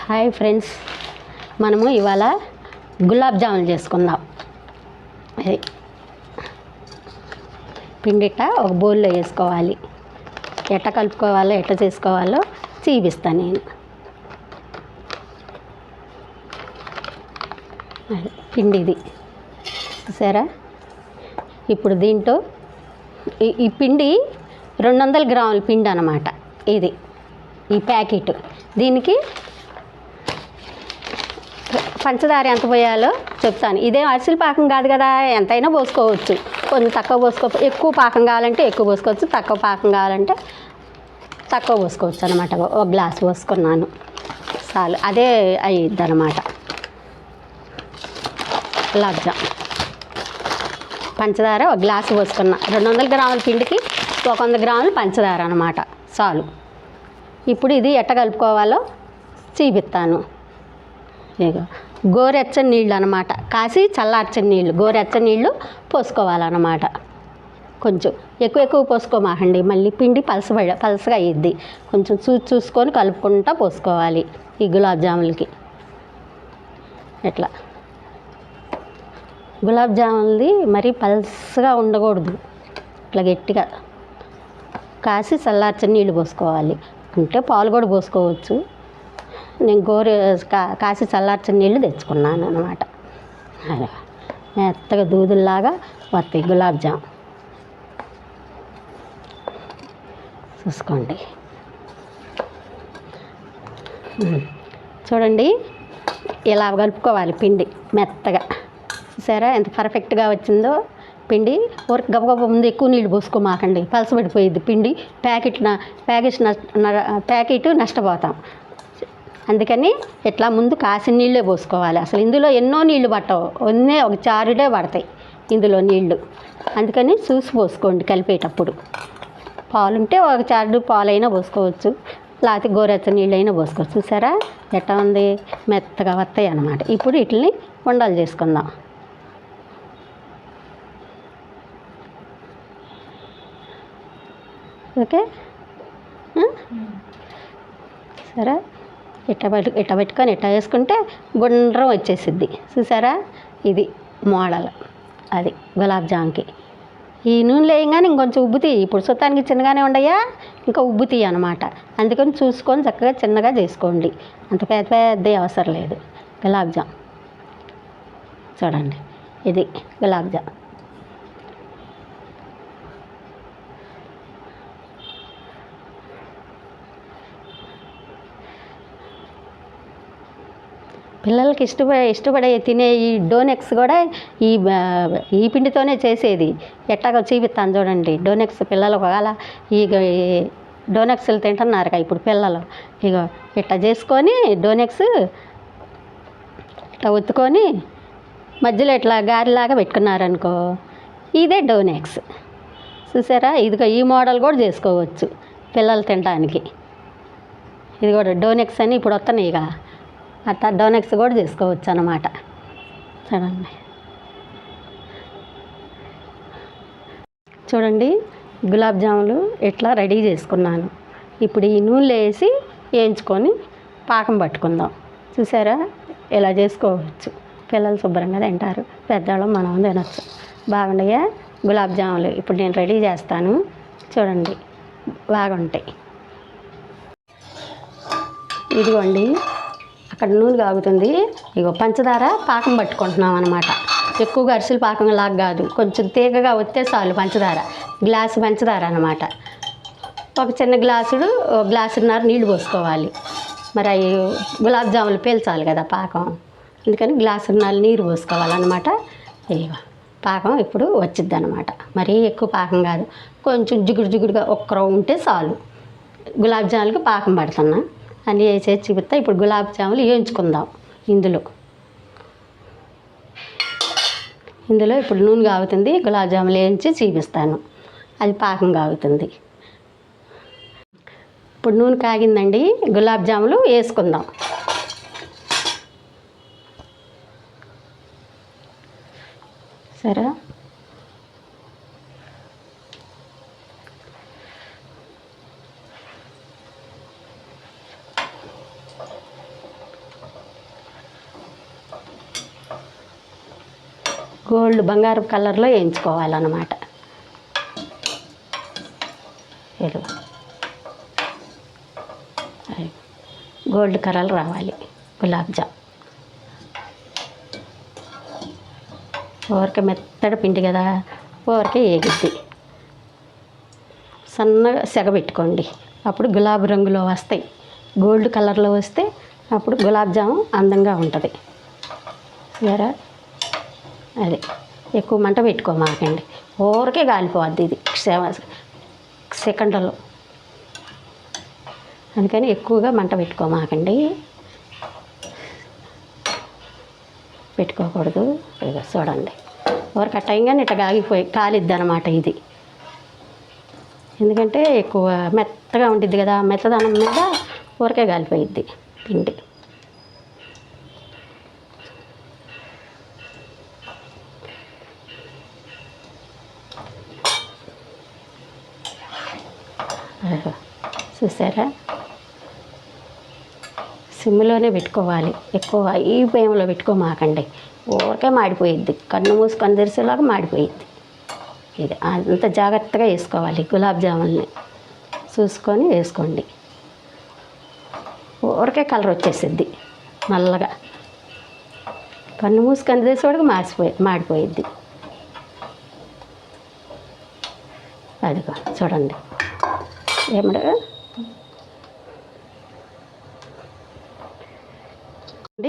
Hi friends, మనము ఇవాళ గులాబ్ జాములు చేసుకుందాం. అది పిండిట ఒక బౌల్లో వేసుకోవాలి. ఎట్ట కలుపుకోవాలో ఎట్ట చేసుకోవాలో చూపిస్తాను నేను. పిండిది చూసారా. ఇప్పుడు దీంట్లో ఈ పిండి 200 గ్రాముల పిండి అన్నమాట. ఇది ఈ ప్యాకెట్. దీనికి పంచదార ఎంత పోయాలో చెప్తాను. ఇదేం అరిసెల పాకం కాదు కదా, ఎంతైనా పోసుకోవచ్చు. కొంచెం తక్కువ ఎక్కువ పాకం కావాలంటే ఎక్కువ పోసుకోవచ్చు, తక్కువ పాకం కావాలంటే తక్కువ పోసుకోవచ్చు అనమాట. ఒక గ్లాస్ పోసుకున్నాను చాలు, అదే అయ్యిద్ది అనమాట గులాబ్ జామ్. పంచదార ఒక గ్లాసు పోసుకున్నా. 200 గ్రాముల పిండికి 100 గ్రాములు పంచదార అనమాట చాలు. ఇప్పుడు ఇది ఎట్ట కలుపుకోవాలో చూపిస్తాను. ఇక గోరెచ్చని నీళ్ళు అనమాట, కాసి చల్లార్చని నీళ్ళు, గోరెచ్చని నీళ్ళు పోసుకోవాలన్నమాట. కొంచెం ఎక్కువ పోసుకోమాకండి, మళ్ళీ పిండి పలసగా అయ్యిద్ది. కొంచెం చూసుకొని కలుపుకుంటా పోసుకోవాలి ఈ గులాబ్ జాములకి. ఎట్లా గులాబ్ జాములది మరీ పలసగా ఉండకూడదు, ఇట్లా గట్టిగా కాసి చల్లార్చని నీళ్ళు పోసుకోవాలి. అంటే పాలు కూడా పోసుకోవచ్చు. నేను కాసి చల్లార్చని నీళ్ళు తెచ్చుకున్నాను అనమాట. మెత్తగా దూదుల్లాగా వస్తాయి గులాబ్ జామ్. చూసుకోండి, చూడండి ఇలా కలుపుకోవాలి పిండి మెత్తగా. చూసారా ఎంత పర్ఫెక్ట్గా వచ్చిందో పిండి. ఊరికి గబగబ ముందు ఎక్కువ నీళ్ళు పోసుకోమాకండి, పలసపడిపోయిద్ది పిండి. ప్యాకెట్ నష్టపోతాం. అందుకని ఇట్లా ముందు కాసిన నీళ్ళే పోసుకోవాలి. అసలు ఇందులో ఎన్నో నీళ్ళు పట్టవు, ఒక చారుడే పడతాయి ఇందులో నీళ్ళు. అందుకని చూసి పోసుకోండి కలిపేటప్పుడు. పాలుంటే ఒక చారుడు పాలైనా పోసుకోవచ్చు, లేకపోతే గోరెచ్చ నీళ్ళైనా పోసుకోవచ్చు. చూసారా ఎట్లా ఉంది, మెత్తగా వస్తాయి అన్నమాట. ఇప్పుడు వీటిని ఉండలు చేసుకుందాం. ఓకే, సరే. ఇట్ట పెట్టుకొని ఇట్ట వేసుకుంటే గుండ్రం వచ్చేసిద్ది. చూసారా, ఇది మోడల్ అది గులాబ్ జామ్కి. ఈ నూనెలో వేయగానే ఇంకొంచెం ఉబ్బుతాయి. ఇప్పుడు సుత్తానికి చిన్నగానే ఉండయా, ఇంకా ఉబ్బుతాయి అనమాట. అందుకని చూసుకొని చక్కగా చిన్నగా చేసుకోండి, అంత పెద్ద అవసరం లేదు. గులాబ్ జామ్ చూడండి, ఇది గులాబ్ జామ్. పిల్లలకి ఇష్టపడే తినే ఈ డోనెక్స్ కూడా ఈ పిండితోనే చేసేది. ఎట్టాగో చూపిస్తాను చూడండి. డోనెక్స్ పిల్లలు ఒకవేళ ఈ డోనెక్స్లు తింటున్నారు ఇప్పుడు పిల్లలు. ఇక ఇట్లా చేసుకొని డోనెక్స్ ఇట్లా ఒత్తుకొని మధ్యలో ఇట్లా గారిలాగా పెట్టుకున్నారనుకో, ఇదే డోనెక్స్. చూసారా, ఇదిగో ఈ మోడల్ కూడా చేసుకోవచ్చు పిల్లలు తినడానికి. ఇది కూడా డోనెక్స్ అని ఇప్పుడు వస్తున్నాయి. ఇక అట్లా డోనెక్స్ కూడా చేసుకోవచ్చు అన్నమాట. చూడండి గులాబ్ జాములు ఎట్లా రెడీ చేసుకున్నాను. ఇప్పుడు ఈ నూనెలో వేసి వేయించుకొని పాకం పట్టుకుందాం. చూసారా, ఇలా చేసుకోవచ్చు. పిల్లలు శుభ్రంగా తింటారు, పెద్దవాళ్ళు మనం తినచ్చు. బాగుండయా గులాబ్ జాములు. ఇప్పుడు నేను రెడీ చేస్తాను చూడండి, బాగుంటాయి. ఇదిగోండి అక్కడ నూనె కాగుతుంది. ఇగో పంచదార పాకం పట్టుకుంటున్నాం అనమాట. ఎక్కువగా అరిసెల పాకం లాగా కాదు, కొంచెం తీగగా వస్తే చాలు. గ్లాసు పంచదార అనమాట. ఒక చిన్న గ్లాసున్నర నీళ్ళు పోసుకోవాలి. మరి అవి గులాబ్ జాములు పీల్చాలి కదా పాకం, అందుకని గ్లాసున్నర నీరు పోసుకోవాలన్నమాట. ఇగో పాకం ఇప్పుడు వచ్చిద్ది అనమాట. మరీ ఎక్కువ పాకం కాదు, కొంచెం జిగుడుగా ఒక్కరో ఉంటే చాలు. గులాబ్ జాములకి పాకం పడుతున్నా అన్నీ వేసేసి చూపిస్తా. ఇప్పుడు గులాబ్ జాములు వేయించుకుందాం. ఇందులో ఇప్పుడు నూనె కాగుతుంది. గులాబ్ జాములు వేయించి చూపిస్తాను, అది పాకం కాగుతుంది. ఇప్పుడు నూనె కాగిందండి, గులాబ్ జాములు వేసుకుందాం. సరే, గోల్డ్ బంగారు కలర్లో వేయించుకోవాలన్నమాట. ఇది గోల్డ్ కలర్ రావాలి గులాబ్ జామ్. ఊరికే మెత్తడి పిండి కదా, ఊరికే ఏగిద్ది. సన్నగా సెగబెట్టుకోండి, అప్పుడు గులాబీ రంగులో వస్తాయి. గోల్డ్ కలర్లో వస్తే అప్పుడు గులాబ్ జాము అందంగా ఉంటుంది. సరే, అది ఎక్కువ మంట పెట్టుకోమాకండి, ఊరికే కాలిపోద్ది ఇది సెకండ్లో. అందుకని ఎక్కువగా మంట పెట్టుకోమాకండి, పెట్టుకోకూడదు. చూడండి, ఊరికి టైంగానే ఇట్లా కాలిద్ది అనమాట ఇది. ఎందుకంటే ఎక్కువ మెత్తగా ఉంటుంది కదా, మెత్తదనం మీద ఊరికే కాలిపోయిద్ది పిండి. చూసారా, సిమ్లోనే పెట్టుకోవాలి, ఎక్కువ ఈ ఫ్లేమ్లో పెట్టుకోమాకండి, ఊరికే మాడిపోయిద్ది. కన్ను మూసుకొని తెరిసేలాగా మాడిపోయిద్ది. ఇది అంత జాగ్రత్తగా వేసుకోవాలి. గులాబ్ జాముల్ని చూసుకొని వేసుకోండి, ఊరికే కలర్ వచ్చేసిద్ది నల్లగా. కన్ను మూసుకొని తెరిసేవాడికి మాడిపోయిద్ది. అదిగో చూడండి ఏమడ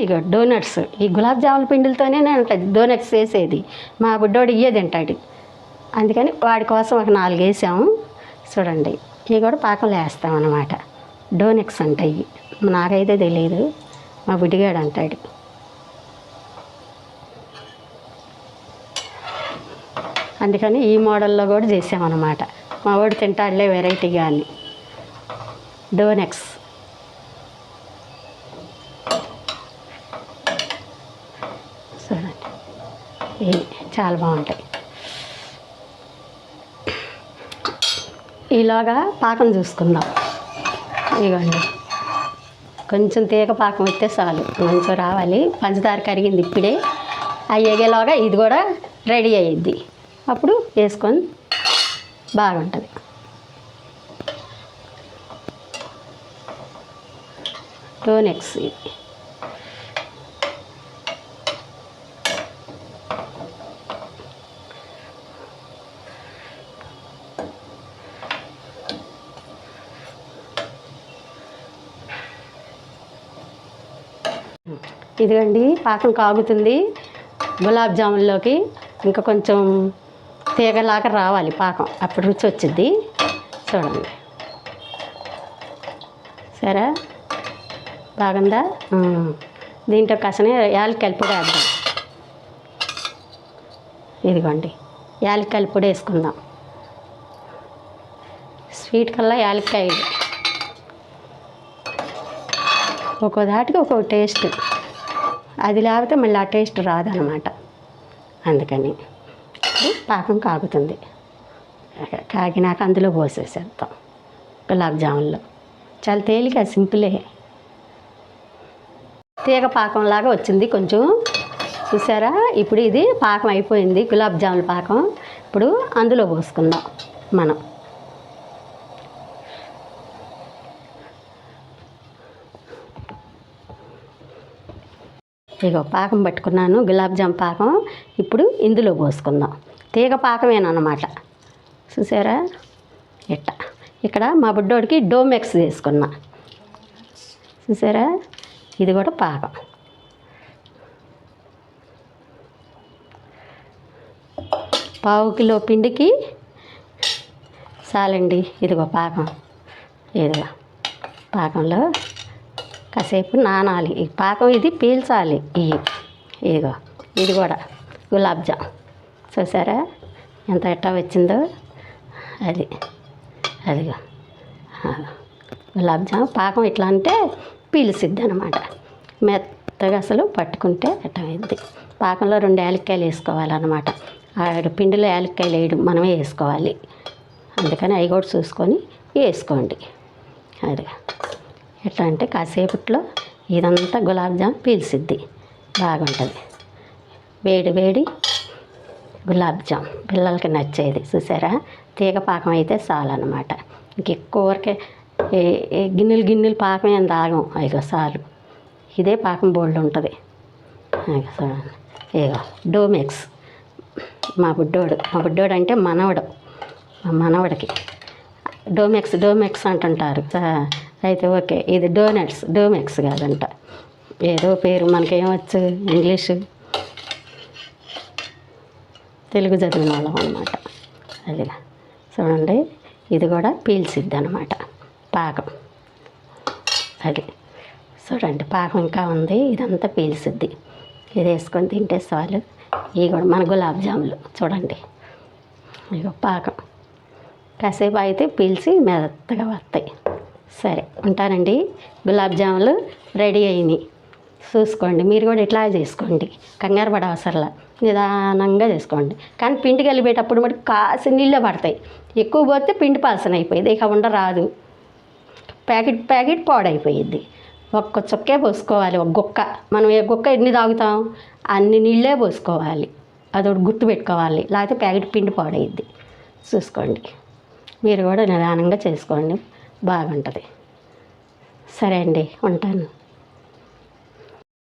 ఇక డోనట్స్, ఈ గులాబ్ జాముల పిండిలతోనే ఉంటుంది డోనట్స్ వేసేది. మా బుడ్డోడు ఇయ్యే తింటాడు, అందుకని వాడి కోసం ఒక 4 వేసాము. చూడండి, ఇవి కూడా పాకంలో వేస్తామన్నమాట. డోనట్స్ అంటాయి, నాకైతే తెలియదు, మా బుడ్డిగాడు అంటాడు. అందుకని ఈ మోడల్లో కూడా చేసామన్నమాట. మా వాడు తింటాడులే వెరైటీగా అని. డోనట్స్ చూడండి, ఇవి చాలా బాగుంటాయి. ఈలోగా పాకం చూసుకుందాం. ఇదిగోండి, కొంచెం తీగ పాకం వస్తే చాలు, మంచిగా రావాలి. పంచదార కరిగింది ఇప్పుడే, అయ్యేలోగా ఇది కూడా రెడీ అయ్యిద్ది. అప్పుడు వేసుకొని బాగుంటుంది. డోనట్స్ ఇది. ఇదిగండి, పాకం కాగుతుంది గులాబ్ జామున్లోకి. ఇంకా కొంచెం తీగలాగా రావాలి పాకం, అప్పుడు రుచి వచ్చింది. చూడండి, సరే బాగుందా? దీంట్లో కాసనే యాలక్కాయల పొడి వేద్దాం. ఇదిగోండి, యాలక్కాయల పొడి వేసుకుందాం. స్వీట్ కల్లా యాలక్కాయ, ఒక్కో దాటికి ఒక్కొక్క టేస్ట్. అది లేకపోతే మళ్ళీ ఆ టేస్ట్ రాదనమాట. అందుకని పాకం కాగుతుంది, కాగినాక అందులో పోసేసేద్దాం గులాబ్ జామున్లో. చాలా తేలిక, సింపులే. తీగ పాకంలాగా వచ్చింది కొంచెం, చూసారా? ఇప్పుడు ఇది పాకం అయిపోయింది, గులాబ్ జామున్ పాకం. ఇప్పుడు అందులో పోసుకుందాం మనం. ఇగో పాకం పట్టుకున్నాను, గులాబ్ జామ్ పాకం. ఇప్పుడు ఇందులో పోసుకుందాం. తీగ పాకమేనమాట, చూసారా? ఇక్కడ మా బుడ్డోడికి డోమెక్స్ వేసుకున్నా, చూసారా? ఇది కూడా పాకం. పావు కిలో పిండికి చాలండి. ఇదిగో పాకం, ఇదిగో పాకంలో కాసేపు నానాలి. ఈ పాకం ఇది పీల్చాలి. ఇదిగో ఇది కూడా గులాబ్ జామ్, చూసారా ఎంత ఎట్టా వచ్చిందో? అదిగో గులాబ్ జామ్ పాకం. ఇట్లా అంటే పీల్చిద్ది అనమాట, మెత్తగా అసలు పట్టుకుంటే ఎట్టా అయింది. పాకంలో 2 యాలక్కాయలు వేసుకోవాలన్నమాట. ఆ పిండిలో యాలక్కాయలు వేయడం మనమే వేసుకోవాలి, అందుకని అవి కూడా చూసుకొని వేసుకోండి. అది ఎట్లా అంటే కాసేపట్లో ఇదంతా గులాబ్ జామ్ పీల్చిద్ది, బాగుంటుంది. వేడి వేడి గులాబ్ జామ్ పిల్లలకి నచ్చేది చూసారా. తీగ పాకం అయితే చాలన్నమాట. ఇంకెక్కువ ఊరికే గిన్నెలు పాకం ఏం తాగం. ఇగో చాలు. ఇదే పాకం బోల్డ్ ఉంటుంది. చూడండి ఇగో డోమెక్స్. మా బుడ్డోడు అంటే మనవడు. మా మనవడికి డోమెక్స్ అంటుంటారు. అయితే ఓకే, ఇది డోమెక్స్ కాదంట, ఏదో పేరు మనకేమొచ్చు ఇంగ్లీషు, తెలుగు చదివిన వాళ్ళం అనమాట. అది చూడండి, ఇది కూడా పీల్చిద్ది అనమాట పాకం. అది చూడండి, పాకం ఇంకా ఉంది, ఇదంతా పీల్చిద్ది. ఇది వేసుకొని తింటే చాలు. ఇవి కూడా మన గులాబ్ జాములు చూడండి. ఇగో పాకం కాసేపు అయితే పీల్చి మెత్తగా వస్తాయి. సరే ఉంటానండి. గులాబ్ జాములు రెడీ అయినాయి. చూసుకోండి, మీరు కూడా ఇట్లా చేసుకోండి. కంగారు పడ అవసరంలా, నిదానంగా చేసుకోండి. కానీ పిండి కలిపేటప్పుడు మరి కాసి నీళ్ళే పడతాయి. ఎక్కువ పోతే పిండి పాసన అయిపోయింది, ఇక ఉండరాదు. ప్యాకెట్ పాడైపోయింది. ఒక్క చుక్కే పోసుకోవాలి, ఒక గుక్క. మనం ఏ గుక్క ఎన్ని తాగుతాం అన్ని నీళ్ళే పోసుకోవాలి. అదొకటి గుర్తు పెట్టుకోవాలి, లేకపోతే ప్యాకెట్ పిండి పాడైద్ది. చూసుకోండి, మీరు కూడా నిదానంగా చేసుకోండి, బాగుంటుంది. సరే అండి, ఉంటాను.